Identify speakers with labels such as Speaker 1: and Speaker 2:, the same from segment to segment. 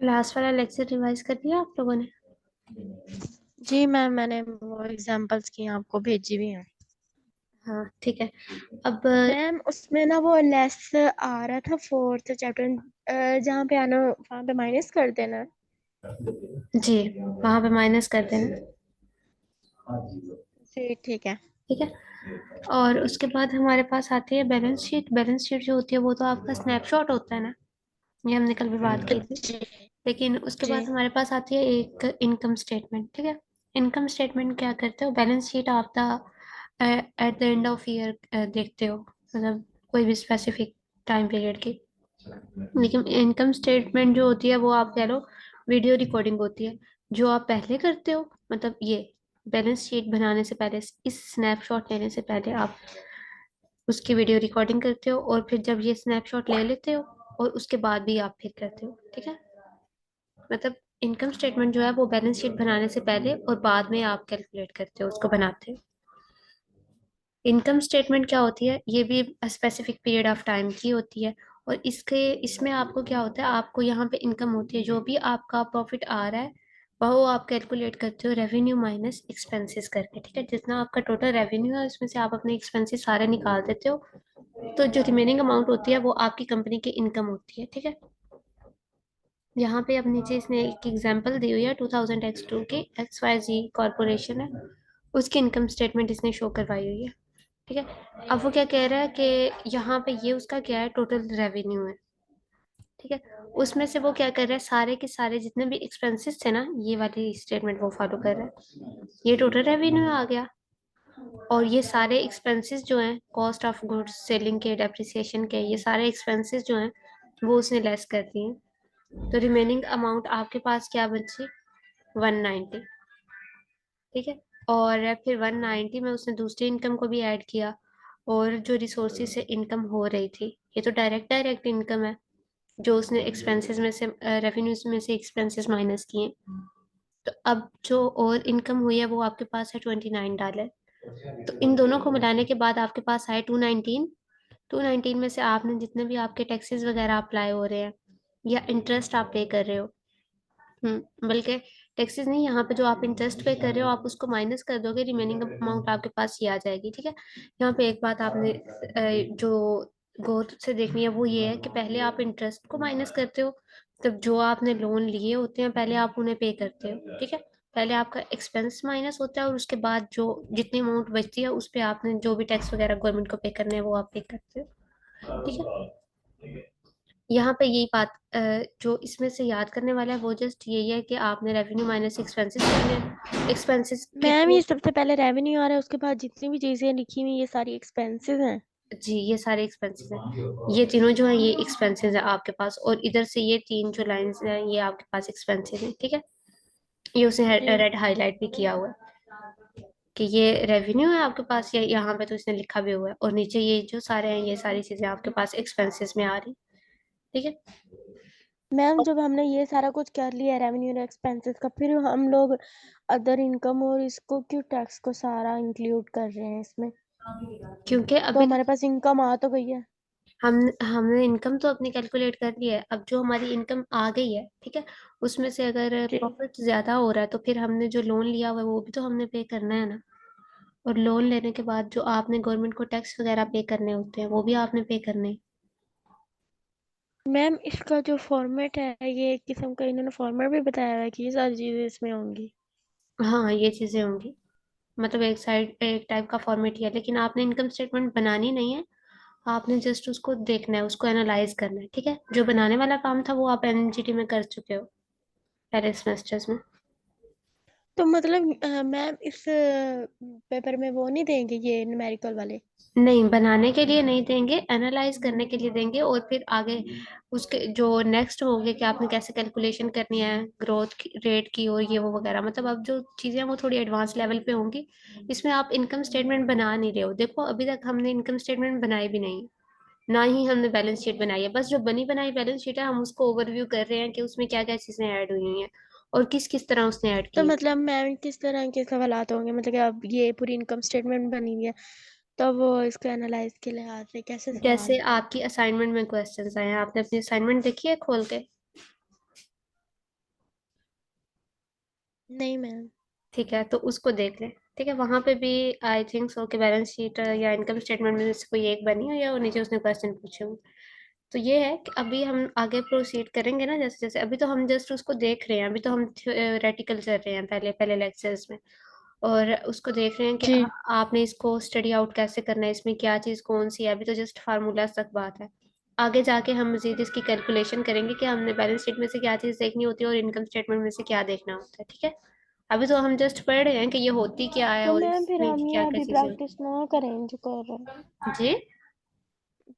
Speaker 1: Last वाला lecture revise कर लिया आप लोगों ने?
Speaker 2: जी मैम, मैंने वो एग्जांपल्स की आपको भेजी भी हैं।
Speaker 1: हाँ ठीक है। अब
Speaker 2: मैम उसमें ना वो लेस आ रहा था फोर्थ चैप्टर, जहाँ पे आना वहाँ पे माइनस कर देना।
Speaker 1: जी, वहां पे माइनस कर देना।
Speaker 2: जी ठीक है।
Speaker 1: ठीक है। और उसके बाद हमारे पास आती है बैलेंस शीट। बैलेंस शीट जो होती है वो तो आपका स्नैपशॉट होता है ना, ये हमने कल भी बात की थी।
Speaker 2: जी
Speaker 1: लेकिन उसके
Speaker 2: जी।
Speaker 1: बाद हमारे पास आती है एक इनकम स्टेटमेंट। ठीक है। इनकम स्टेटमेंट क्या करते हो? बैलेंस शीट आप at the end of year देखते हो, मतलब कोई भी स्पेसिफिक टाइम पीरियड की। लेकिन इनकम स्टेटमेंट जो होती है वो आप कह लो वीडियो रिकॉर्डिंग होती है, जो आप पहले करते हो। मतलब ये बैलेंस शीट बनाने से पहले, इस स्नैपशॉट लेने से पहले आप उसकी वीडियो रिकॉर्डिंग करते हो, और फिर जब ये स्नैपशॉट ले लेते हो और उसके बाद भी आप फिर करते हो। ठीक है। मतलब इनकम स्टेटमेंट जो है वो बैलेंस शीट बनाने से पहले और बाद में आप कैलकुलेट करते हो, उसको बनाते हो। इनकम स्टेटमेंट क्या होती है? ये भी स्पेसिफिक पीरियड ऑफ टाइम की होती है। और इसमें आपको क्या होता है, आपको यहाँ पे इनकम होती है, जो भी आपका प्रॉफिट आ रहा है वो आप कैलकुलेट करते हो रेवेन्यू माइनस एक्सपेंसेस करके। ठीक है। जितना आपका टोटल रेवेन्यू है उसमें से आप अपने एक्सपेंसेस सारे निकाल देते हो, तो जो रिमेनिंग अमाउंट होती है वो आपकी कंपनी की इनकम होती है। ठीक है। यहाँ पे अब नीचे इसने एक एग्जांपल दी हुई है 2000 X2 की, XYZ कॉर्पोरेशन है, उसकी इनकम स्टेटमेंट इसने शो करवाई हुई है। ठीक है। अब वो क्या कह रहा है कि यहाँ पे ये उसका क्या है, टोटल रेवेन्यू है। ठीक है। उसमें से वो क्या कर रहा है, सारे के सारे जितने भी एक्सपेंसेस थे ना, ये वाली स्टेटमेंट वो फॉलो कर रहा है। ये टोटल रेवेन्यू आ गया, और ये सारे एक्सपेंसेस जो हैं, कॉस्ट ऑफ गुड्स सेलिंग के, डेप्रिसिएशन के, ये सारे एक्सपेंसेस जो हैं वो उसने लेस कर दिए। तो रिमेनिंग अमाउंट आपके पास क्या बची? 190। ठीक है। और फिर 190 में उसने दूसरी इनकम को भी ऐड किया, और जो रिसोर्सेज से इनकम हो रही थी, ये तो डायरेक्ट डायरेक्ट इनकम है, जो उसने एक्सपेंसेस में से, रेवेन्यूज में से एक्सपेंसेस माइनस किए। तो अब जो और इनकम हुई है वो आपके पास है $29। तो इन दोनों को मिलाने के बाद आपके पास आए 219। 219 में से आपने जितने भी आपके टैक्सेस वगैरह अप्लाई हो रहे हैं या इंटरेस्ट आप पे कर रहे हो, बल्कि टैक्सेस नहीं, यहाँ पे जो आप इंटरेस्ट पे कर रहे हो आप उसको माइनस कर दोगे, रिमेनिंग अमाउंट आपके पास ये आ जाएगी। ठीक है। यहाँ पे एक बात आपने जो गौर से देखनी है वो ये है कि पहले आप इंटरेस्ट को माइनस करते हो, तब जो आपने लोन लिए होते हैं पहले आप उन्हें पे करते हो। ठीक है। पहले आपका एक्सपेंस माइनस होता है, और उसके बाद जो जितनी अमाउंट बचती है उस पे आपने जो भी टैक्स वगैरह गवर्नमेंट को पे करने हैं वो आप पे करते हो। ठीक है। यहाँ पे यही बात जो इसमें से याद करने वाला है वो जस्ट यही है कि आपने रेवेन्यू माइनस एक्सपेंसेस करने हैं। एक्सपेंसेस के
Speaker 2: मैम
Speaker 1: थ्रू,
Speaker 2: ये सबसे पहले रेवेन्यू आ रहा है, उसके बाद जितनी भी चीजें लिखी हुई ये सारी एक्सपेंसेस हैं।
Speaker 1: जी ये सारे एक्सपेंसेस हैं, ये तीनों जो है ये एक्सपेंसेस है आपके पास, और इधर से ये तीन जो लाइंस हैं ये आपके पास एक्सपेंसेस हैं। ठीक है। ये उसने
Speaker 2: जी
Speaker 1: रेड हाईलाइट भी किया हुआ है कि ये रेवेन्यू है आपके पास, ये यहाँ पे तो इसने लिखा भी हुआ है, और नीचे ये जो सारे हैं ये सारी चीजें आपके पास एक्सपेंसेस में आ रही। ठीक है।
Speaker 2: मैम, जब हमने ये सारा कुछ कर लिया रेवेन्यू और एक्सपेंसेस का, फिर हम लोग अदर इनकम और इसको क्यों टैक्स को सारा इंक्लूड कर रहे हैं इसमें?
Speaker 1: क्योंकि
Speaker 2: तो
Speaker 1: अभी
Speaker 2: हमारे पास इनकम आ तो गई है।
Speaker 1: हम हमने इनकम तो अपनी कैलकुलेट कर ली है, अब जो हमारी इनकम आ गई है, ठीक है, उसमें से अगर
Speaker 2: जी
Speaker 1: प्रॉफिट ज्यादा हो रहा है तो फिर हमने जो लोन लिया हुआ है वो भी तो हमने पे करना है ना। और लोन लेने के बाद जो आपने गवर्नमेंट को टैक्स वगैरह पे करने होते हैं वो भी आपने पे करने हैं।
Speaker 2: मैम, इसका जो फॉर्मेट है ये एक किस्म का इन्होंने फॉर्मेट भी बताया हुआ है कि ये सारी चीजें इसमें होंगी।
Speaker 1: हाँ ये चीजें होंगी, मतलब एक साइड एक टाइप का फॉर्मेट ही है, लेकिन आपने इनकम स्टेटमेंट बनानी नहीं है, आपने जस्ट उसको देखना है, उसको एनालाइज करना है। ठीक है। जो बनाने वाला काम था वो आप एनजीटी में कर चुके हो पहले सेमेस्टर्स में।
Speaker 2: तो मतलब मैम इस पेपर में वो नहीं देंगे ये न्यूमेरिकल वाले?
Speaker 1: नहीं, बनाने के लिए नहीं देंगे, एनालाइज करने के लिए देंगे, और फिर आगे उसके जो नेक्स्ट होंगे कि आपने कैसे कैलकुलेशन करनी है ग्रोथ रेट की और ये वो वगैरह, मतलब अब जो चीजें हैं वो थोड़ी एडवांस लेवल पे होंगी। इसमें आप इनकम स्टेटमेंट बना नहीं रहे हो, देखो अभी तक हमने इनकम स्टेटमेंट बनाई भी नहीं है, ना ही हमने बैलेंस शीट बनाई है, बस जो बनी बनाई बैलेंस शीट है हम उसको ओवरव्यू कर रहे हैं कि उसमें क्या क्या चीजें ऐड हुई हुई हैं और किस किस तरह उसने ऐड
Speaker 2: तो
Speaker 1: की हैं।
Speaker 2: मतलब मैम किस तरह के सवालात होंगे, मतलब कि अब ये पूरी इनकम स्टेटमेंट बनी हुई है तो वो इसको एनालाइज के लिहाज से कैसे
Speaker 1: जैसे
Speaker 2: सवाल?
Speaker 1: आपकी असाइनमेंट में क्वेश्चंस आए हैं, आपने अपनी असाइनमेंट देखी है खोल के?
Speaker 2: नहीं मैम।
Speaker 1: ठीक है, तो उसको देख लें। ठीक है, वहां पे भी आई थिंक सो कि बैलेंस शीट या इनकम स्टेटमेंट में से कोई एक बनी हो या वो नीचे उसने क्वेश्चन पूछे हो। तो ये है कि अभी हम आगे प्रोसीड करेंगे ना, जैसे जैसे अभी तो हम जस्ट उसको देख रहे हैं, अभी तो हम थ्योरेटिकल चल रहे हैं पहले पहले लेक्चर्स में। और उसको देख रहे हैं कि
Speaker 2: जी।
Speaker 1: आपने इसको स्टडी आउट कैसे करना है, इसमें क्या चीज़ कौन सी है, अभी तो जस्ट फार्मूला तक बात है। आगे जाके हम मजीद इसकी कैलकुलेशन करेंगे कि हमने बैलेंस शीट में से क्या चीज़ देखनी होती है और इनकम स्टेटमेंट में से क्या देखना होता है। ठीक है, अभी तो हम जस्ट पढ़ रहे हैं कि ये होती क्या है
Speaker 2: तो
Speaker 1: और
Speaker 2: मैम फिर
Speaker 1: इसमें
Speaker 2: हम
Speaker 1: क्या
Speaker 2: ये
Speaker 1: क्या
Speaker 2: अभी
Speaker 1: चीज़ें होती
Speaker 2: प्रैक्टिस ना करें जो कर रहे हैं।
Speaker 1: हैं। जी।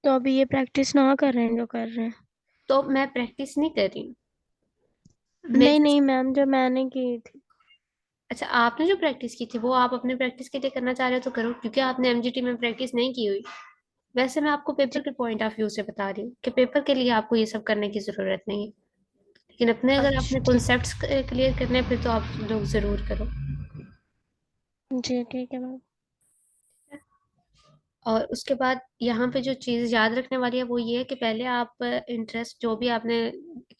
Speaker 2: तो अभी ये प्रैक्टिस ना कर रहे हैं जो कर रहे हैं।
Speaker 1: तो मैं प्रैक्टिस नहीं कर रही हूँ, मैं
Speaker 2: नहीं
Speaker 1: just
Speaker 2: नहीं मैम, जो मैंने की थी।
Speaker 1: अच्छा, आपने जो प्रैक्टिस की थी वो आप अपने प्रैक्टिस के लिए करना चाह रहे हो तो करो, क्योंकि आपने एमजीटी में प्रैक्टिस नहीं की हुई। वैसे मैं आपको
Speaker 2: जी।
Speaker 1: पेपर के पॉइंट ऑफ व्यू से बता रही हूँ कि पेपर के लिए आपको ये सब करने की जरूरत नहीं है। लेकिन अपने अगर
Speaker 2: अच्छा
Speaker 1: अपने
Speaker 2: ठीक।
Speaker 1: कॉन्सेप्ट्स क्लियर करने हैं फिर तो आप लोग जरूर करो।
Speaker 2: जी ठीक है मैम।
Speaker 1: और उसके बाद यहाँ पे जो चीज़ याद रखने वाली है वो ये है कि पहले आप इंटरेस्ट जो भी आपने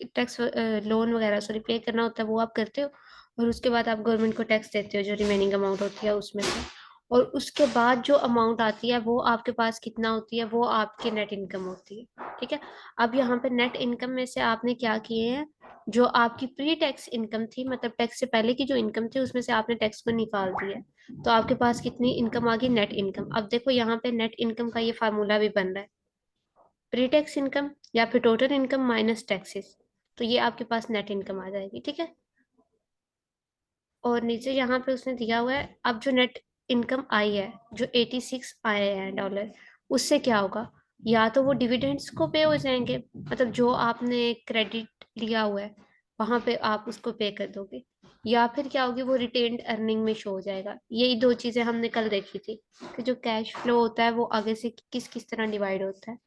Speaker 1: टैक्स लोन वगैरह सॉरी पे करना होता है वो आप करते हो। और उसके बाद आप गवर्नमेंट को टैक्स देते हो जो रिमेनिंग अमाउंट होती है उसमें से। और उसके बाद जो अमाउंट आती है वो आपके पास कितना होती है, वो आपकी नेट इनकम होती है। ठीक है, अब यहाँ पे नेट इनकम में से आपने क्या किए हैं, जो आपकी प्री टैक्स इनकम थी, मतलब टैक्स से पहले की जो इनकम थी उसमें से आपने टैक्स को निकाल दिया। तो आपके पास कितनी इनकम आ गई, नेट इनकम। अब देखो यहाँ पे नेट इनकम का ये फार्मूला भी बन रहा है, प्री टैक्स इनकम या फिर टोटल इनकम माइनस टैक्सेस। तो ये आपके पास नेट इनकम आ जाएगी। ठीक है, और नीचे यहाँ पे उसने दिया हुआ है अब जो नेट इनकम आई है, जो 86 आए हैं डॉलर, उससे क्या होगा। या तो वो डिविडेंड्स को पे हो जाएंगे, मतलब जो आपने क्रेडिट लिया हुआ है वहां पे आप उसको पे कर दोगे। या फिर क्या होगी, वो रिटेन्ड अर्निंग में शो हो जाएगा। यही दो चीजें हमने कल देखी थी कि जो कैश फ्लो होता है वो आगे से किस किस तरह डिवाइड होता है।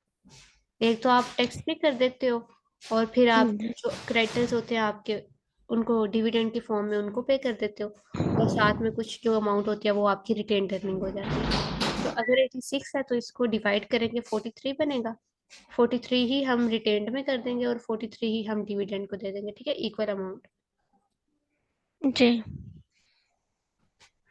Speaker 1: एक तो आप टैक्स पे कर देते हो, और फिर आप
Speaker 2: जी।
Speaker 1: जो क्रेडिटर्स होते हैं आपके, उनको डिविडेंड की फॉर्म में उनको पे कर देते हो। और साथ में कुछ जो अमाउंट होती है वो आपकी रिटेन अर्निंग हो जाती है। तो अगर 86 है तो इसको डिवाइड करेंगे 43 बनेगा। 43 ही हम रिटेन्ड में कर देंगे और 43 ही हम डिविडेंड को दे देंगे। ठीक है, इक्वल अमाउंट।
Speaker 2: जी।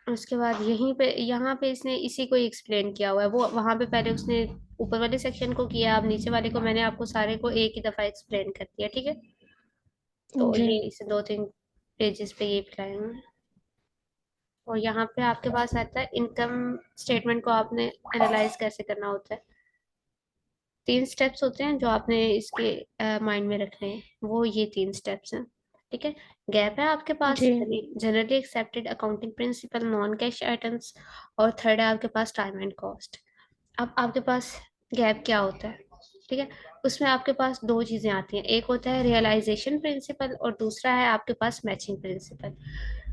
Speaker 1: उसके बाद यहीं पे यहाँ पे इसने इसी को एक्सप्लेन किया हुआ है, वो वहां पे पहले उसने ऊपर वाले सेक्शन को किया, अब नीचे वाले को मैंने आपको सारे को एक ही दफा एक्सप्लेन कर दिया। ठीक है, तो
Speaker 2: जी।
Speaker 1: ये इसे 2-3 पेजेस पे ये पिलाए हुए हैं। और यहाँ पे आपके पास आता है इनकम स्टेटमेंट को आपने एनालाइज कैसे करना होता है। 3 स्टेप्स होते हैं जो आपने इसके माइंड में रखने हैं, वो ये 3 स्टेप्स हैं। ठीक है, गैप है आपके पास
Speaker 2: जी।
Speaker 1: Generally accepted accounting principle, non cash items, और थर्ड है आपके पास टाइम एंड कॉस्ट। अब आपके पास गैप क्या होता है। ठीक है, उसमें आपके पास दो चीजें आती हैं, एक होता है रियलाइजेशन प्रिंसिपल और दूसरा है आपके पास मैचिंग प्रिंसिपल।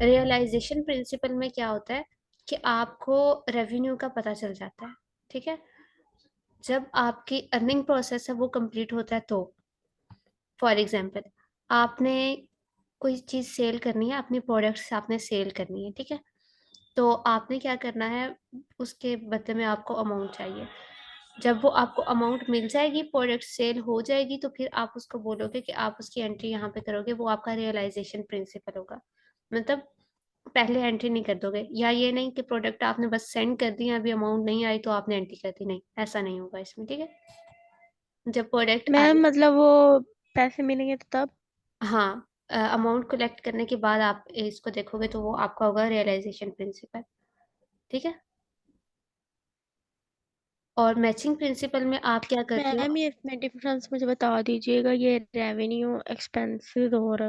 Speaker 1: रियलाइजेशन प्रिंसिपल में क्या होता है कि आपको रेवेन्यू का पता चल जाता है। ठीक है, जब आपकी अर्निंग प्रोसेस है वो कंप्लीट होता है तो फॉर एग्जांपल आपने कोई चीज़ सेल करनी है, अपनी प्रोडक्ट्स आपने सेल करनी है। ठीक है, तो आपने क्या करना है, उसके बदले में आपको अमाउंट चाहिए। जब वो आपको अमाउंट मिल जाएगी, प्रोडक्ट सेल हो जाएगी, तो फिर आप उसको बोलोगे कि आप उसकी एंट्री यहाँ पे करोगे, वो आपका रियलाइजेशन प्रिंसिपल होगा। मतलब पहले एंट्री नहीं कर दोगे, या ये नहीं कि प्रोडक्ट आपने बस सेंड कर दिया अभी अमाउंट नहीं आई तो आपने एंट्री कर दी, नहीं ऐसा नहीं होगा इसमें। ठीक है, जब प्रोडक्ट
Speaker 2: मैम
Speaker 1: आए,
Speaker 2: मतलब वो पैसे मिलेंगे तो तब।
Speaker 1: हाँ, अमाउंट कलेक्ट करने के बाद आप इसको देखोगे तो वो आपका होगा रियलाइजेशन प्रिंसिपल। ठीक है, और मैचिंग प्रिंसिपल में आप क्या करते हो।
Speaker 2: मैम ये इसमें डिफरेंस मुझे बता दीजिएगा, ये रेवेन्यू एक्सपेंसेस और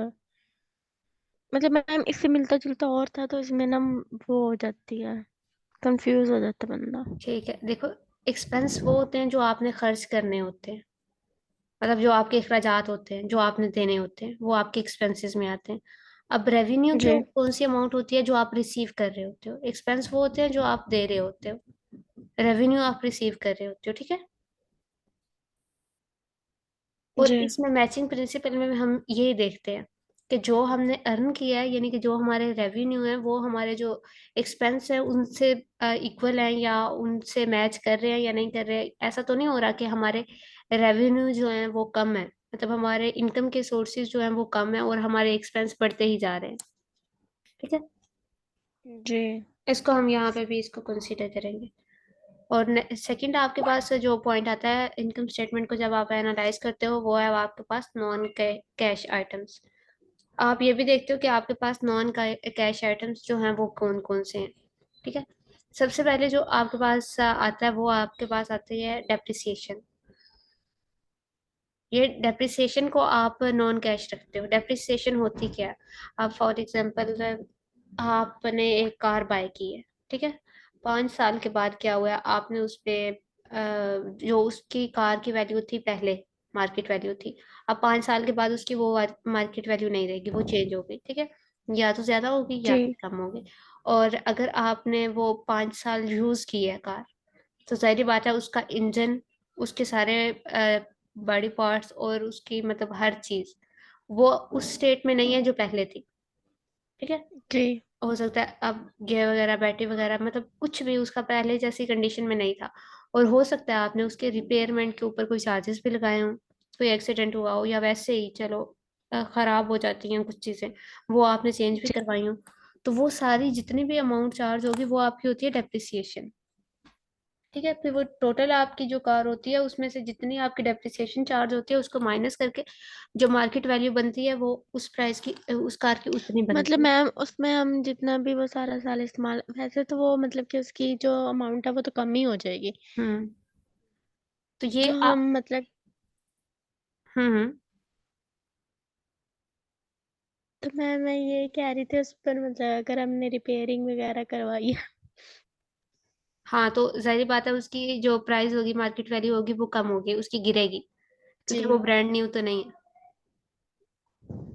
Speaker 2: मतलब मैम इससे मिलता जुलता और था तो इसमें ना वो हो जाती है, कंफ्यूज हो जाता है बंदा।
Speaker 1: ठीक है, देखो, एक्सपेंस वो होते हैं जो आपने खर्च करने होते हैं, मतलब जो आपके अखराजात होते हैं जो आपने देने होते हैं वो आपके एक्सपेंसेस में आते हैं। अब रेवेन्यू
Speaker 2: जी।
Speaker 1: जो कौन सी अमाउंट होती है जो आप रिसीव कर रहे होते हो, एक्सपेंस वो होते हैं जो आप दे रहे होते हो, रेवेन्यू आप रिसीव कर रहे होते हो। ठीक है, और
Speaker 2: जी।
Speaker 1: इसमें मैचिंग प्रिंसिपल में हम ये देखते हैं कि जो हमने अर्न किया है, यानी कि जो हमारे रेवेन्यू है वो हमारे जो एक्सपेंस है उनसे इक्वल है या उनसे मैच कर रहे हैं या नहीं कर रहे हैं। ऐसा तो नहीं हो रहा कि हमारे रेवेन्यू जो है वो कम है, मतलब हमारे इनकम के सोर्सेज जो हैं वो कम है और हमारे एक्सपेंस बढ़ते ही जा रहे हैं। ठीक है,
Speaker 2: जी
Speaker 1: इसको हम यहाँ पे भी इसको कंसीडर करेंगे। और सेकंड आपके पास जो पॉइंट आता है इनकम स्टेटमेंट को जब आप एनालाइज करते हो, वो है आपके पास नॉन कैश आइटम्स। आप ये भी देखते हो कि आपके पास नॉन कैश आइटम्स जो हैं वो कौन कौन से हैं। ठीक है, सबसे पहले जो आपके पास आता है वो आपके पास आती है डेप्रिसिएशन। ये डेप्रिसिएशन को आप नॉन कैश रखते हो। डेप्रिसिएशन होती क्या है? आप फॉर एग्जांपल आपने एक कार बाय की है, ठीक है, 5 साल के बाद क्या हुआ है, आपने उस पे जो उसकी कार की वैल्यू थी पहले, मार्केट वैल्यू थी, अब 5 साल के बाद उसकी वो मार्केट वैल्यू नहीं रहेगी, वो चेंज हो गई, ठीक है, या तो ज्यादा होगी या
Speaker 2: जी।
Speaker 1: फिर कम होगी। और अगर आपने वो 5 साल यूज की है कार, तो जाहिर बात है उसका इंजन, उसके सारे बॉडी पार्ट्स और उसकी मतलब हर चीज वो उस स्टेट में नहीं है जो पहले थी। ठीक है,
Speaker 2: जी
Speaker 1: हो सकता है अब गियर वगैरह, बैटरी वगैरह, मतलब कुछ भी उसका पहले जैसी कंडीशन में नहीं था। और हो सकता है आपने उसके रिपेयरमेंट के ऊपर कोई चार्जेस भी लगाए हों, कोई एक्सीडेंट हुआ हो, या वैसे ही चलो खराब हो जाती हैं कुछ चीजें, वो आपने चेंज भी
Speaker 2: जी।
Speaker 1: करवाई हो। तो वो सारी जितनी भी अमाउंट चार्ज होगी वो आपकी होती है डेप्रिसिएशन। ठीक है, फिर वो टोटल आपकी जो कार होती है उसमें से जितनी आपकी डेप्रिसिएशन चार्ज होती है उसको माइनस करके जो मार्केट वैल्यू बनती है वो उस प्राइस की, उस कार की उतनी
Speaker 2: मतलब
Speaker 1: बनती है।
Speaker 2: मैम उसमें हम जितना भी वो सारा साल इस्तेमाल, वैसे तो वो मतलब कि उसकी जो अमाउंट है वो तो कम ही हो जाएगी।
Speaker 1: हम्म, तो ये
Speaker 2: तो हम मतलब,
Speaker 1: हम्म।
Speaker 2: तो मैं ये कह रही थी उस पर, मतलब अगर हमने रिपेयरिंग वगैरह करवाई है।
Speaker 1: हाँ, तो जाहिर बात है उसकी जो प्राइस होगी, मार्केट वैल्यू होगी, वो कम होगी, उसकी गिरेगी, क्योंकि वो
Speaker 2: जी।
Speaker 1: ब्रांड न्यू तो नहीं है।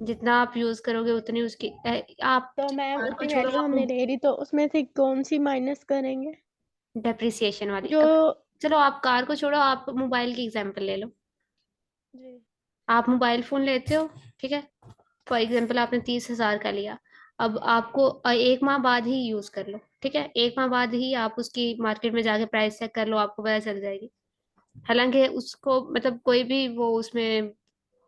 Speaker 1: जितना आप यूज करोगे उतनी उसकी आप
Speaker 2: तो मैम
Speaker 1: कार को
Speaker 2: उतनी
Speaker 1: छोड़ो,
Speaker 2: वैल्यू
Speaker 1: आप
Speaker 2: हमने ले ली तो उसमें से कौन सी माइनस करेंगे?
Speaker 1: डेप्रिसिएशन वाली
Speaker 2: जो,
Speaker 1: अब, चलो आप कार को छोड़ो, आप मोबाइल की एग्जांपल ले लो।
Speaker 2: जी
Speaker 1: आप मोबाइल फोन लेते हो, ठीक है, फॉर एग्जाम्पल आपने 30,000 का लिया। अब आपको 1 माह बाद ही यूज कर लो, ठीक है, 1 माह बाद ही आप उसकी मार्केट में जाके प्राइस चेक कर लो, आपको पता चल जाएगी। हालांकि उसको मतलब कोई भी वो उसमें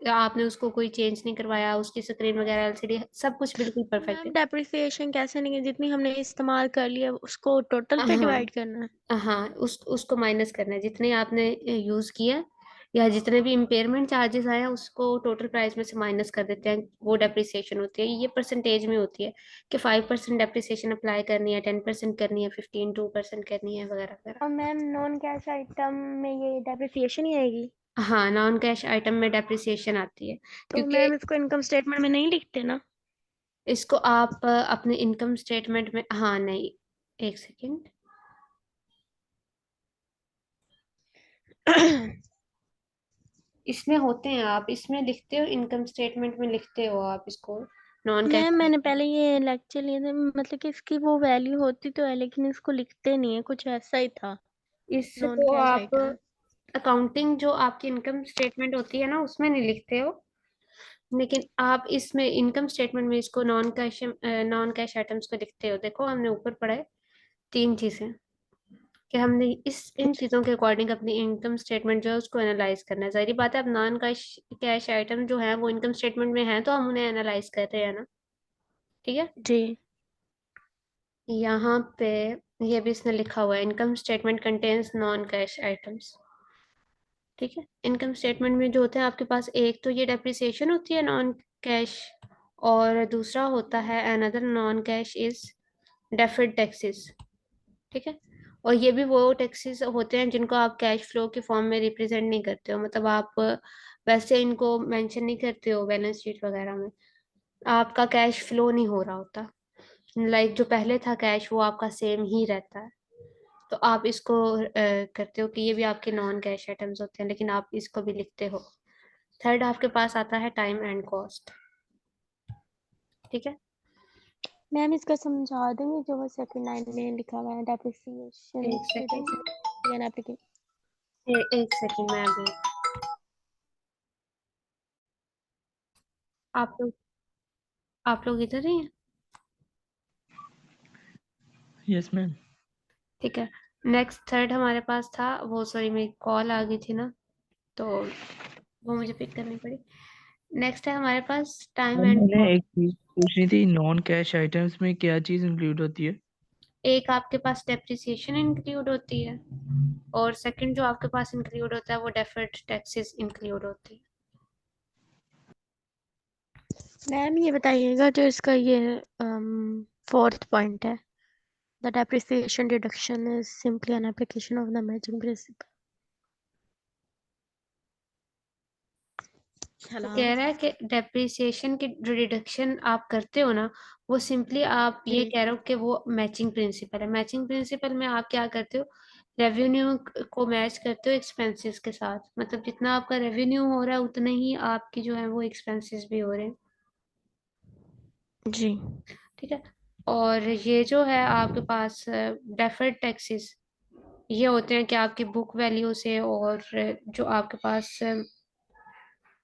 Speaker 1: आपने उसको कोई चेंज नहीं करवाया, उसकी स्क्रीन वगैरह, एलसीडी सब कुछ बिल्कुल
Speaker 2: तो
Speaker 1: परफेक्ट
Speaker 2: मैम
Speaker 1: है।
Speaker 2: डेप्रिसिएशन कैसे नहीं, जितनी हमने इस्तेमाल कर लिया उसको टोटल पे डिवाइड
Speaker 1: हाँ,
Speaker 2: करना है?
Speaker 1: हाँ, उसको माइनस करना है जितने आपने यूज किया, या जितने भी इम्पेयरमेंट चार्जेस आए हैं उसको टोटल प्राइस में से माइनस कर देते हैं, वो डेप्रिसिएशन होती है। ये परसेंटेज में होती है कि 5% डेप्रिसिएशन अप्लाई करनी है, 10% करनी है, 15 2% करनी है, वगैरह वगैरह।
Speaker 2: और मैम नॉन कैश आइटम में ये डेप्रिसिएशन ही आएगी?
Speaker 1: हाँ, नॉन कैश आइटम में डेप्रिसिएशन आती है,
Speaker 2: तो
Speaker 1: क्योंकि
Speaker 2: मैम इसको इनकम स्टेटमेंट में नहीं लिखते ना?
Speaker 1: इसको आप अपने इनकम स्टेटमेंट में, हाँ नहीं, एक सेकेंड, इसमें होते हैं, आप इसमें लिखते हो, इनकम स्टेटमेंट में लिखते हो आप इसको नॉन कैश।
Speaker 2: मैम मैंने पहले ये लेक्चर लिए थे, मतलब कि इसकी वो वैल्यू होती तो है लेकिन इसको लिखते नहीं है, कुछ ऐसा ही था। नॉन
Speaker 1: इसको
Speaker 2: कैश
Speaker 1: आप
Speaker 2: आइटम।
Speaker 1: अकाउंटिंग जो आपकी इनकम स्टेटमेंट होती है ना उसमें नहीं लिखते हो, लेकिन आप इसमें इनकम स्टेटमेंट में इसको नॉन कैश आइटम्स को लिखते हो। देखो हमने ऊपर पढ़ा है 3 चीजें, कि हमने इस इन चीजों के अकॉर्डिंग अपनी इनकम स्टेटमेंट जो है उसको एनालाइज करना है। जाहिर बात है, अब नॉन कैश कैश आइटम जो है वो इनकम स्टेटमेंट में है तो हम उन्हें एनालाइज कर रहे हैं ना। ठीक है,
Speaker 2: जी।
Speaker 1: यहाँ पे ये भी इसने लिखा हुआ है, income statement contains non cash items. ठीक है, इनकम स्टेटमेंट में जो होते हैं आपके पास, एक तो ये डेप्रिसिएशन होती है नॉन कैश, और दूसरा होता है another non cash is deferred taxes. ठीक है, और ये भी वो टैक्सेस होते हैं जिनको आप कैश फ्लो के फॉर्म में रिप्रेजेंट नहीं करते हो, मतलब आप वैसे इनको मेंशन नहीं करते हो बैलेंस शीट वगैरह में, आपका कैश फ्लो नहीं हो रहा होता, लाइक जो पहले था कैश वो आपका सेम ही रहता है। तो आप इसको करते हो कि ये भी आपके नॉन कैश आइटम्स होते हैं, लेकिन आप इसको भी लिखते हो। थर्ड आपके पास आता है टाइम एंड कॉस्ट। ठीक है,
Speaker 2: मैम इसका समझा देंगे जो वो सेकंड लाइन में लिखा हुआ है, डेप्रिसिएशन
Speaker 1: एक सेकेंड,
Speaker 2: एप्लीकेशन।
Speaker 1: एक सेकेंड मैं अभी, आप लोग आप लोग इधर ही हैं?
Speaker 3: Yes ma'am.
Speaker 1: ठीक है, नेक्स्ट थर्ड हमारे पास था वो, सॉरी मेरी कॉल आ गई थी ना, तो वो मुझे पिक करनी पड़ी। नेक्स्ट है हमारे पास टाइम
Speaker 3: मैम
Speaker 1: एंड
Speaker 3: मैंने
Speaker 1: कॉस्ट।
Speaker 3: एक चीज पूछनी थी, नॉन कैश आइटम्स में क्या चीज इंक्लूड होती है?
Speaker 1: एक आपके पास डेप्रिसिएशन इंक्लूड होती है, और सेकंड जो आपके पास इंक्लूड होता है वो डेफर्ड टैक्सेस इंक्लूड होती है।
Speaker 2: मैम ये बताइएगा जो इसका ये फोर्थ पॉइंट है, the depreciation deduction is simply an application of the matching principal.
Speaker 1: वो
Speaker 2: हेलो।
Speaker 1: कह रहा है कि डेप्रिसिएशन की जो डिडक्शन आप करते हो ना, वो सिंपली आप ये
Speaker 2: जी
Speaker 1: कह रहे हो कि वो मैचिंग प्रिंसिपल है। मैचिंग प्रिंसिपल में आप क्या करते हो, रेवेन्यू को मैच करते हो एक्सपेंसेस के साथ। मतलब जितना आपका रेवेन्यू हो रहा है उतने ही आपकी जो है वो एक्सपेंसेस भी हो रहे हैं।
Speaker 2: जी
Speaker 1: ठीक है। और ये जो है आपके पास डेफर्ड टैक्सेस, ये होते हैं कि आपकी बुक वैल्यू से, और जो आपके पास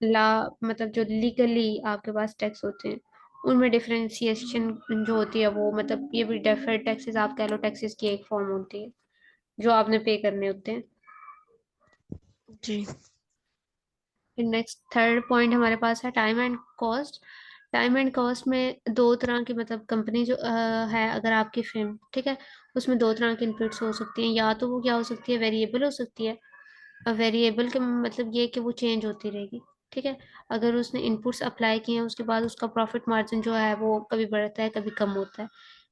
Speaker 1: ला मतलब जो लीगली आपके पास टैक्स होते हैं उनमें डिफरेंशिएशन जो होती है वो, मतलब ये भी डेफर्ड टैक्सेस आप कह लो, टैक्सेस की एक फॉर्म होती है जो आपने पे करने होते हैं।
Speaker 2: जी
Speaker 1: फिर नेक्स्ट थर्ड पॉइंट हमारे पास है time and cost. Time and cost में दो तरह की, मतलब कंपनी जो है अगर आपकी फिल्म, ठीक है, उसमें दो तरह की इनपुट्स हो सकती हैं। या तो वो क्या हो सकती है, वेरिएबल हो सकती है। वेरिएबल का मतलब ये है कि वो चेंज होती रहेगी। ठीक है। अगर उसने इनपुट्स अप्लाई किए हैं उसके बाद उसका प्रॉफिट मार्जिन जो है वो कभी बढ़ता है कभी कम होता है।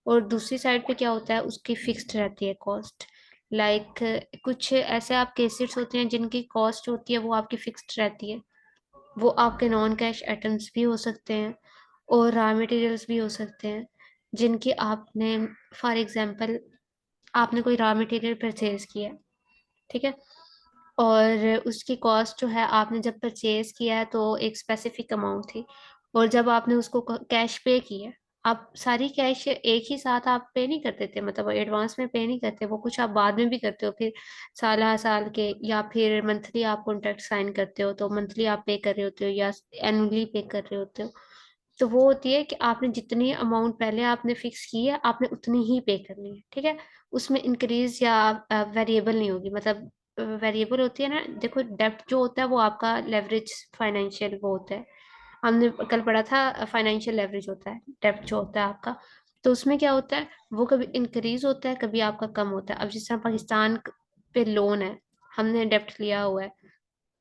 Speaker 1: और दूसरी साइड पे क्या होता है, उसकी फिक्स्ड रहती है कॉस्ट। लाइक कुछ ऐसे आप केसेस होते हैं जिनकी कॉस्ट होती है वो आपकी फिक्स्ड रहती है। वो आपके नॉन कैश आइटम्स भी हो सकते हैं और रॉ मटेरियल्स भी हो सकते हैं, जिनकी आपने, फॉर एग्जांपल, आपने कोई रॉ मटेरियल परचेज किया है, ठीक है, और उसकी कॉस्ट जो है आपने जब परचेज किया है तो एक स्पेसिफिक अमाउंट थी, और जब आपने उसको कैश पे किया, आप सारी कैश एक ही साथ आप पे नहीं करते थे, मतलब एडवांस में पे नहीं करते, वो कुछ आप बाद में भी करते हो, फिर साल साल के, या फिर मंथली आप कॉन्ट्रैक्ट साइन करते हो तो मंथली आप पे कर रहे होते हो या एनुअली पे कर रहे होते हो। तो वो होती है कि आपने जितनी अमाउंट पहले आपने फिक्स की है आपने उतनी ही पे करनी है। ठीक है। उसमें इंक्रीज या वेरिएबल नहीं होगी। मतलब वेरिएबल होती है ना, देखो डेब्ट जो होता है वो आपका लेवरेज फाइनेंशियल वो होता है, हमने कल पढ़ा था, फाइनेंशियल लेवरेज होता है डेब्ट जो होता है आपका। तो उसमें क्या होता है, वो कभी इंक्रीज होता है कभी आपका कम होता है। अब जिस तरह पाकिस्तान पे लोन है, हमने डेब्ट लिया हुआ है,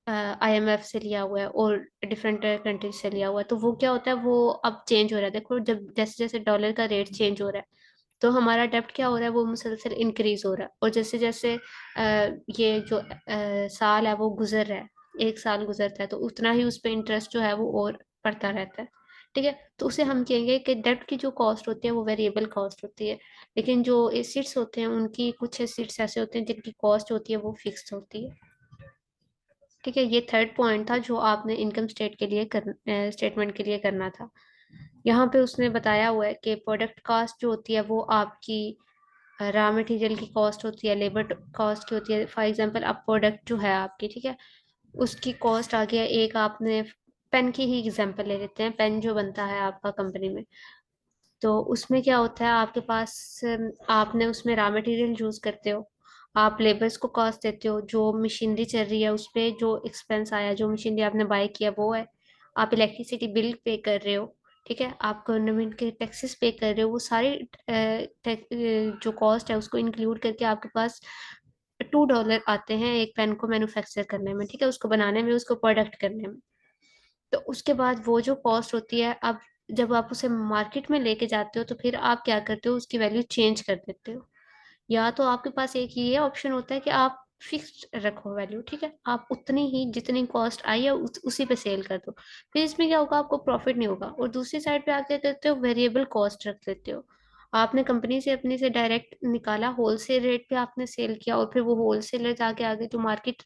Speaker 1: आईएमएफ से लिया हुआ है और डिफरेंट कंट्रीज से लिया हुआ है, तो वो क्या होता है, वो अब चेंज हो रहा है। देखो जब जैसे जैसे डॉलर का रेट चेंज हो रहा है तो हमारा डेब्ट क्या हो रहा है, वो मुसलसल इंक्रीज हो रहा है। और जैसे जैसे ये जो साल है वो गुजर रहा है, एक साल गुजरता है तो उतना ही उस पे इंटरेस्ट जो है वो और बढ़ता रहता है। ठीक है। तो उसे हम कहेंगे कि डेब्ट की जो कॉस्ट होती है वो वेरिएबल कॉस्ट होती है, लेकिन जो एसिड्स होते हैं उनकी कुछ एसिड्स ऐसे होते हैं जिनकी कॉस्ट होती है वो फिक्स होती है। ठीक है। ये थर्ड पॉइंट था जो आपने इनकम स्टेटमेंट के लिए करना था। यहाँ पे उसने बताया हुआ है कि प्रोडक्ट कॉस्ट जो होती है वो आपकी रॉ मटेरियल की कॉस्ट होती है, लेबर कॉस्ट की होती है। फॉर एग्जांपल अब प्रोडक्ट जो है आपकी, ठीक है, उसकी कॉस्ट आ गया। एक आपने पेन की ही एग्जांपल ले लेते हैं, पेन जो बनता है आपका कंपनी में, तो उसमें क्या होता है आपके पास, आपने उसमें रॉ मटेरियल यूज करते हो, आप लेबर्स को कॉस्ट देते हो, जो मशीनरी चल रही है उस पे जो एक्सपेंस आया, जो मशीनरी आपने बाय किया वो है, आप इलेक्ट्रिसिटी बिल पे कर रहे हो, ठीक है, आप गवर्नमेंट के टैक्सेस पे कर रहे हो, वो सारे जो कॉस्ट है उसको इंक्लूड करके आपके पास $2 आते हैं एक पेन को मैन्युफैक्चर करने में, ठीक है, उसको बनाने में, उसको प्रोडक्ट करने में। तो उसके बाद वो जो कॉस्ट होती है, अब जब आप उसे मार्केट में लेके जाते हो तो फिर आप क्या करते हो, उसकी वैल्यू चेंज कर देते हो। या तो आपके पास एक ये ऑप्शन होता है कि आप फिक्स रखो वैल्यू, ठीक है, आप उतनी ही जितनी कॉस्ट आई है उसी पे सेल कर दो, फिर इसमें क्या होगा, आपको प्रॉफिट नहीं होगा। और दूसरी साइड पे आप क्या करते हो, वेरिएबल कॉस्ट रख देते हो। आपने कंपनी से अपने से डायरेक्ट निकाला, होलसेल रेट पे आपने सेल किया, और फिर वो होलसेलर जाके आगे जो मार्केट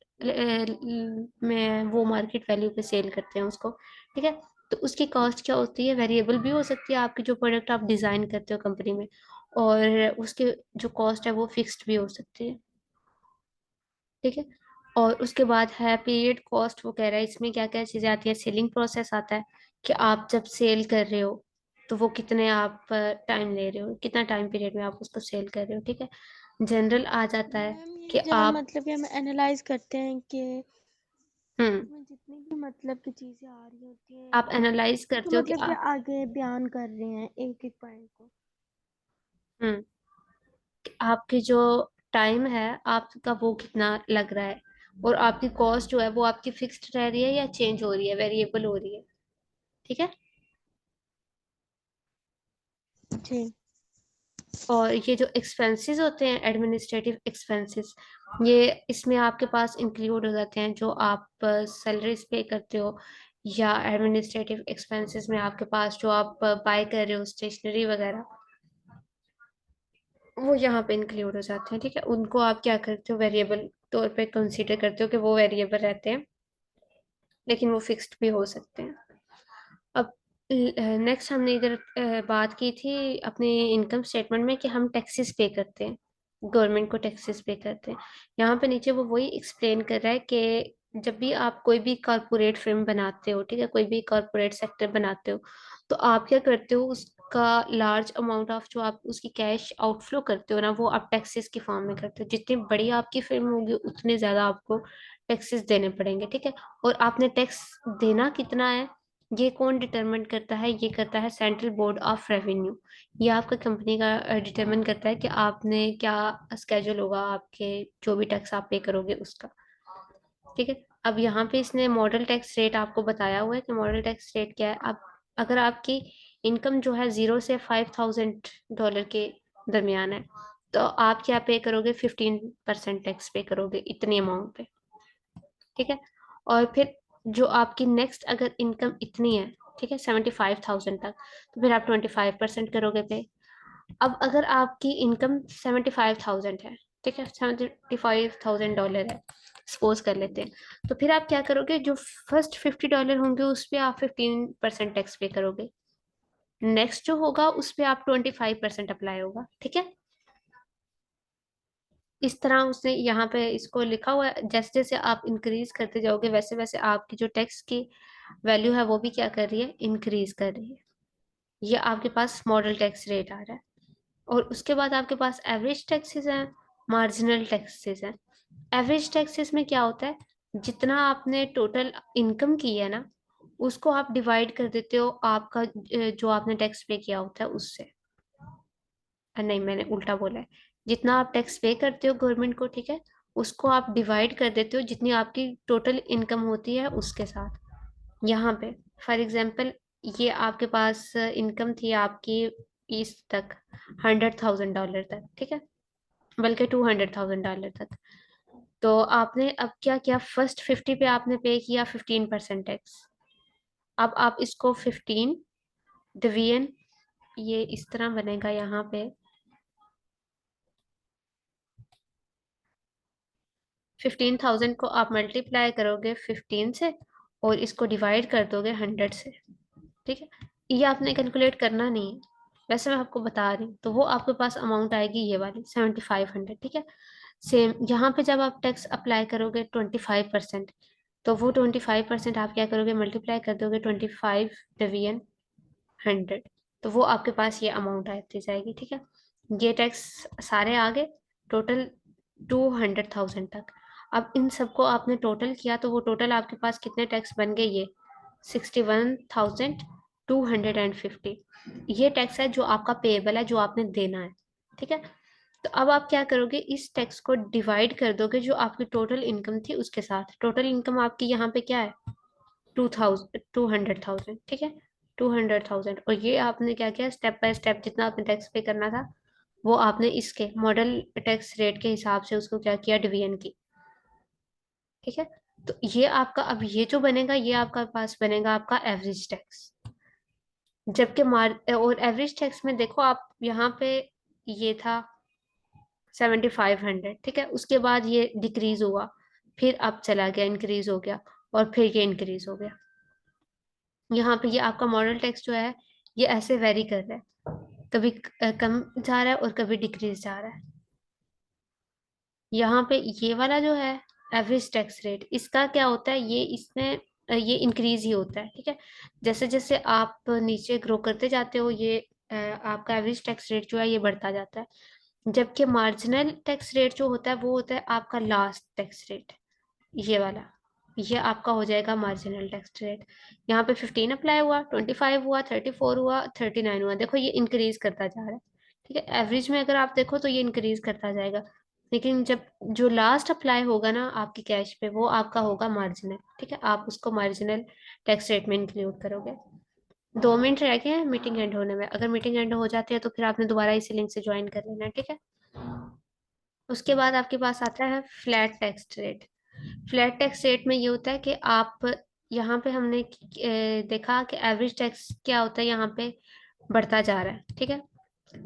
Speaker 1: में वो मार्केट वैल्यू पे सेल करते हैं उसको, ठीक है। तो उसकी कॉस्ट क्या होती है, वेरिएबल भी हो सकती है आपकी, जो प्रोडक्ट आप डिजाइन करते हो कंपनी में, और उसके जो कॉस्ट है वो फिक्स्ड भी हो सकती है। ठीक है। और उसके बाद है पीरियड कॉस्ट, वो कह रहा है इसमें क्या क्या चीजें आती है, सेलिंग प्रोसेस आता है कि आप जब सेल कर रहे हो तो वो कितने आप टाइम ले रहे हो, कितना टाइम पीरियड में आप उसको सेल कर रहे हो, ठीक है। जनरल आ जाता है
Speaker 2: मैम, ये
Speaker 1: कि
Speaker 2: जब
Speaker 1: आप,
Speaker 2: मतलब कि हम एनालाइज करते हैं कि इसमें जितनी भी मतलब की चीजें आ रही होती है
Speaker 1: आप एनालाइज
Speaker 2: तो
Speaker 1: करते हो कि
Speaker 2: मतलब कि आगे बयान कर रहे हैं एक एक पॉइंट को।
Speaker 1: हम्म कि आपकी जो टाइम है आपका वो कितना लग रहा है, और आपकी कॉस्ट जो है वो आपकी फिक्स्ड रह रही है या चेंज हो रही है, वेरिएबल हो रही है। ठीक है।
Speaker 2: जी।
Speaker 1: और ये जो एक्सपेंसेस होते हैं, एडमिनिस्ट्रेटिव एक्सपेंसेस, ये इसमें आपके पास इंक्लूड हो जाते हैं जो आप सैलरीज पे करते हो, या एडमिनिस्ट्रेटिव एक्सपेंसेस में आपके पास जो आप बाय कर रहे हो स्टेशनरी वगैरह, वो यहाँ पे इंक्लूड हो जाते हैं। ठीक है, उनको आप क्या करते हो, वेरिएबल तौर पे कंसीडर करते हो कि वो वेरिएबल रहते हैं, लेकिन वो फिक्स्ड भी हो सकते हैं। अब नेक्स्ट हमने इधर बात की थी अपने इनकम स्टेटमेंट में कि हम टैक्सेस पे करते हैं, गवर्नमेंट को टैक्सेस पे करते हैं। यहाँ पे नीचे वो वही एक्सप्लेन कर रहा है कि जब भी आप कोई भी कॉरपोरेट फिल्म बनाते हो, ठीक है, कोई भी कॉरपोरेट सेक्टर बनाते हो, तो आप क्या करते हो, उसका लार्ज अमाउंट ऑफ जो आप उसकी कैश आउटफ्लो करते हो ना, वो आप टैक्सेस की फॉर्म में करते हो। जितनी बड़ी आपकी फिल्म होगी उतने ज्यादा आपको टैक्सेस देने पड़ेंगे। ठीक है, और आपने टैक्स देना कितना है, ये कौन डिटरमिन करता है, ये करता है सेंट्रल बोर्ड ऑफ रेवेन्यू। ये आपका कंपनी का डिटरमिन करता है कि आपने क्या स्केड्यूल होगा आपके, जो भी टैक्स आप पे करोगे उसका। ठीक है, अब यहाँ पे इसने मॉडल टैक्स रेट आपको बताया हुआ है कि मॉडल टैक्स रेट क्या है। आप अगर आपकी इनकम जो है $0 से $5,000 के दरमियान है, तो आप क्या पे करोगे, 15% टैक्स पे करोगे इतनी अमाउंट पे। ठीक है, और फिर जो आपकी नेक्स्ट अगर इनकम इतनी है, ठीक है, 75,000 तक, तो फिर आप 25% करोगे पे। अब अगर आपकी इनकम 75,000 है, ठीक है, $75,000 है, सपोज कर लेते हैं, तो फिर आप क्या करोगे, जो फर्स्ट $50 होंगे उस पे आप 15% टैक्स पे करोगे। नेक्स्ट जो होगा उस पे आप 25% अप्लाई होगा। ठीक है, इस तरह उसने यहाँ पे इसको लिखा हुआ है। जैसे जैसे आप इंक्रीज करते जाओगे वैसे वैसे आपकी जो टैक्स की वैल्यू है वो भी क्या कर रही है, इंक्रीज कर रही है। ये आपके पास मॉडल टैक्स रेट आ रहा है। और उसके बाद आपके पास एवरेज टैक्सेस हैं, मार्जिनल टैक्सेस हैं। एवरेज टैक्सेस में क्या होता है, जितना आपने टोटल इनकम की है ना, उसको आप डिवाइड कर देते हो आपका जो आपने टैक्स पे किया होता है उससे। नहीं, मैंने उल्टा बोला है। जितना आप टैक्स पे करते हो गवर्नमेंट को, ठीक है, उसको आप डिवाइड कर देते हो जितनी आपकी टोटल इनकम होती है उसके साथ। यहाँ पे फॉर एग्जांपल ये आपके पास इनकम थी आपकी इस तक, $100,000 तक, ठीक है, बल्कि $200,000 तक। तो आपने अब क्या किया, फर्स्ट 50 पे आपने पे किया 15% टैक्स। अब आप इसको 15 डिवीजन, ये इस तरह बनेगा यहाँ पे, 15,000 को आप मल्टीप्लाई करोगे 15 से, और इसको डिवाइड कर दोगे 100 से। ठीक है, ये आपने कैलकुलेट करना नहीं है, वैसे मैं आपको बता रही हूँ। तो वो आपके पास अमाउंट आएगी ये वाली 7,500। ठीक है, सेम यहाँ पे जब आप टैक्स अप्लाई करोगे 25%, तो वो 25% आप क्या करोगे, मल्टीप्लाई कर दोगे 25 डिवीजन 100, तो वो आपके पास ये अमाउंट आती जाएगी। ठीक है, ये टैक्स सारे आ गए टोटल 200,000 तक। अब इन सबको आपने टोटल किया तो वो टोटल आपके पास कितने टैक्स बन गए, ये 61,250। ये टैक्स है जो आपका पेएबल है, जो आपने देना है। ठीक है, तो अब आप क्या करोगे, इस टैक्स को डिवाइड कर दोगे जो आपकी टोटल इनकम थी उसके साथ। टोटल इनकम आपकी यहाँ पे क्या है, 200,000। ठीक है, 200,000, और ये आपने क्या किया, स्टेप बाय स्टेप जितना आपने टैक्स पे करना था वो आपने इसके मॉडल टैक्स रेट के हिसाब से उसको क्या किया, डिवीजन की। ठीक है, तो ये आपका अब ये जो बनेगा ये आपका पास बनेगा आपका एवरेज टैक्स। जबकि मार और एवरेज टैक्स में देखो आप यहाँ पे, ये था 7,500। ठीक है, उसके बाद ये डिक्रीज हुआ, फिर अब चला गया, इंक्रीज हो गया, और फिर ये इंक्रीज हो गया। यहाँ पे ये आपका मॉडल टैक्स जो है ये ऐसे वेरी कर रहा है, कभी कम जा रहा है और कभी डिक्रीज जा रहा है। यहाँ पे ये वाला जो है एवरेज टैक्स रेट, इसका क्या होता है, ये इसमें ये इंक्रीज ही होता है। ठीक है, जैसे जैसे आप नीचे ग्रो करते जाते हो ये आपका एवरेज टैक्स रेट जो है ये बढ़ता जाता है। जबकि मार्जिनल टैक्स रेट जो होता है वो होता है आपका लास्ट टैक्स रेट, ये वाला। ये आपका हो जाएगा मार्जिनल टैक्स रेट। यहाँ पे 15 अप्लाई हुआ, 25 हुआ, 34 हुआ, 39 हुआ। देखो ये इंक्रीज करता जा रहा है, ठीक है। एवरेज में अगर आप देखो तो ये इंक्रीज करता जाएगा, लेकिन जब जो लास्ट अप्लाई होगा ना आपकी कैश पे, वो आपका होगा मार्जिनल, ठीक है। आप उसको मार्जिनल टैक्स रेट में इंक्लूड करोगे। 2 मिनट रह गए हैं मीटिंग एंड होने में। अगर मीटिंग एंड हो जाती है तो फिर आपने दोबारा इसी लिंक से ज्वाइन कर लेना है, ठीक है। उसके बाद आपके पास आता है flat tax rate. Flat tax rate में ये होता है कि आप, यहाँ पे हमने देखा कि एवरेज टैक्स क्या होता है, यहाँ पे बढ़ता जा रहा है, ठीक है।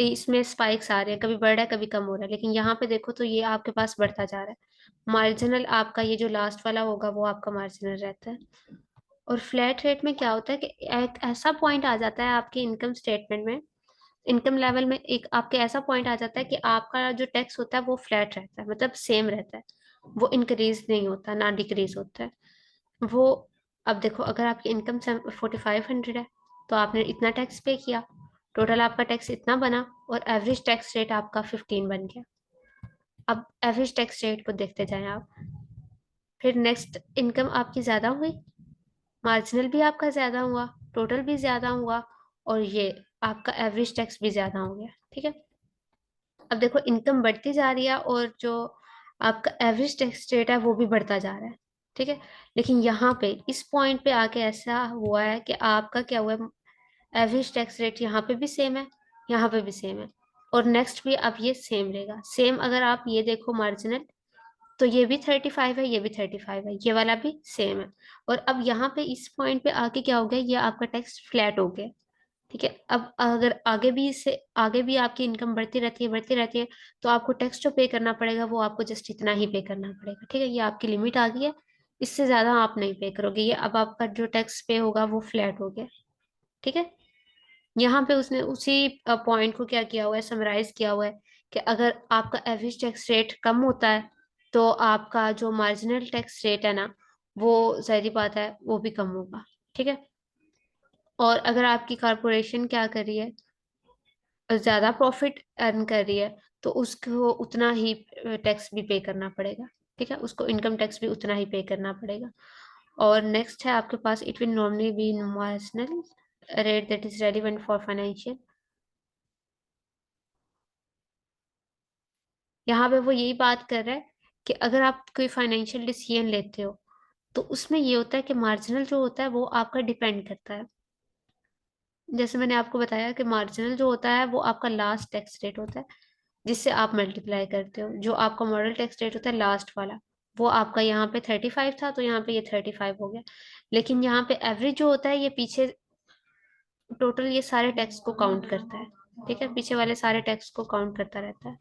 Speaker 1: इसमें स्पाइक्स आ रहे हैं, कभी बढ़ रहा है कभी कम हो रहा है, लेकिन यहाँ पे देखो तो ये आपके पास बढ़ता जा रहा है। मार्जिनल आपका ये जो लास्ट वाला होगा वो आपका मार्जिनल रहता है। और फ्लैट रेट में क्या होता है कि एक ऐसा पॉइंट आ जाता है आपके इनकम स्टेटमेंट में, इनकम लेवल में एक आपके ऐसा पॉइंट आ जाता है कि आपका जो टैक्स होता है वो फ्लैट रहता है, मतलब सेम रहता है। वो इंक्रीज नहीं होता ना डिक्रीज होता है वो। अब देखो अगर आपकी इनकम 4500 है तो आपने इतना टैक्स पे किया, टोटल आपका टैक्स इतना बना, और एवरेज टैक्स रेट आपका 15 बन गया। अब एवरेज टैक्स रेट को देखते जाएं आप। फिर नेक्स्ट इनकम आपकी ज्यादा हुई, मार्जिनल भी आपका ज्यादा हुआ, टोटल भी ज्यादा हुआ, और ये आपका एवरेज टैक्स भी ज्यादा हो गया, ठीक है। अब देखो इनकम बढ़ती जा रही है और जो आपका एवरेज टैक्स रेट है वो भी बढ़ता जा रहा है, ठीक है। लेकिन यहाँ पे इस पॉइंट पे आके ऐसा हुआ है कि आपका क्या हुआ है, एवरेज टैक्स रेट यहाँ पे भी सेम है, यहाँ पे भी सेम है, और नेक्स्ट भी अब ये सेम रहेगा। सेम अगर आप ये देखो मार्जिनल, तो ये भी 35 है, ये भी 35 है, ये वाला भी सेम है। और अब यहाँ पे इस पॉइंट पे आके क्या हो गया, ये आपका टैक्स फ्लैट हो गया, ठीक है। अब अगर आगे भी इससे आगे भी आपकी इनकम बढ़ती रहती है, तो आपको टैक्स जो पे करना पड़ेगा वो आपको जस्ट इतना ही पे करना पड़ेगा, ठीक है। ये आपकी लिमिट आ गई है, इससे ज्यादा आप नहीं पे करोगे। ये अब आपका जो टैक्स पे होगा वो फ्लैट हो गया, ठीक है। यहाँ पे उसने उसी पॉइंट को क्या किया हुआ है, समराइज किया हुआ है कि अगर आपका एवरेज टैक्स रेट कम होता है तो आपका जो मार्जिनल टैक्स रेट है ना, वो जाहिर बात है वो भी कम होगा, ठीक है। और अगर आपकी कारपोरेशन क्या कर रही है, ज्यादा प्रॉफिट अर्न कर रही है, तो उसको उतना ही टैक्स भी पे करना पड़ेगा, ठीक है। उसको इनकम टैक्स भी उतना ही पे करना पड़ेगा। और नेक्स्ट है आपके पास, it will normally be marginal rate that is relevant for financial. यहाँ पे वो यही बात कर रहा है कि अगर आप कोई फाइनेंशियल डिसीजन लेते हो तो उसमें ये होता है कि मार्जिनल जो होता है वो आपका डिपेंड करता है। जैसे मैंने आपको बताया कि मार्जिनल जो होता है वो आपका लास्ट टैक्स रेट होता है, जिससे आप मल्टीप्लाई करते हो। जो आपका मॉडल टैक्स रेट होता है लास्ट वाला, वो आपका यहाँ पे 35 था तो यहाँ पे ये 35 हो गया। लेकिन यहाँ पे एवरेज जो होता है ये पीछे टोटल ये सारे टैक्स को काउंट करता है, ठीक है। पीछे वाले सारे टैक्स को काउंट करता रहता है।